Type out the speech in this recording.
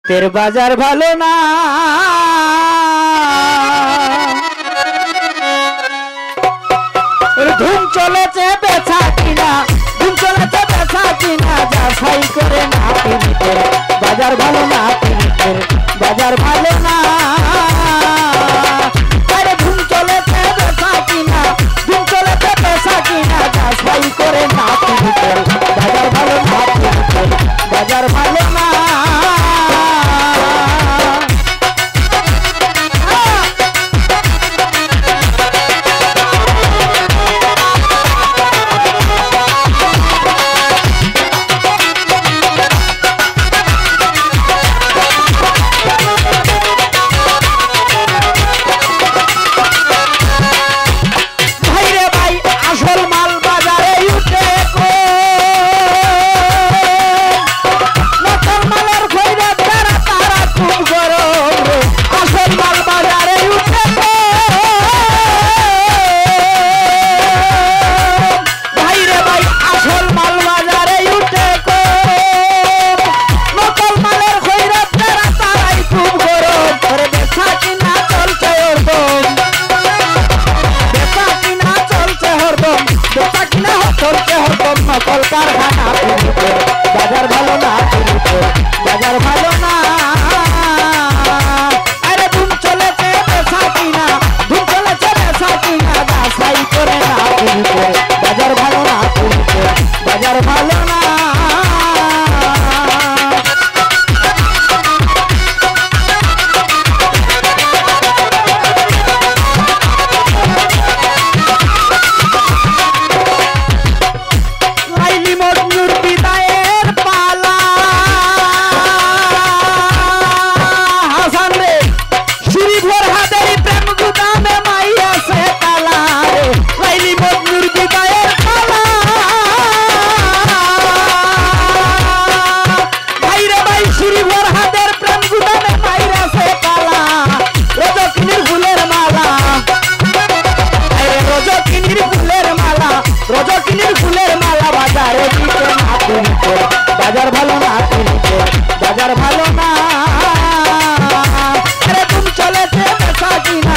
तेर बाजार भालो ना धूम चलेছে বেচা কিনা ধूम চলেছে বেচা কিনা যাচাই করে না তের বাজার ভালো না তের বাজার ভালো না আরে ধूम চলেছে বেচা কিনা ধूम চলেছে বেচা কিনা যাচাই করে না তের বাজার ভালো না তের বাজার ভালো না बाजार भालो ना बाजार भालो ना अरे धूम चलेছে বেচা কিনা ধूम চলেছে বেচা কিনা যাচাই করে না বাজার ভালো না বাজার ভালো না बाजार भालो ना बाजार भालो ना अरे तुम चले थे बेचा किना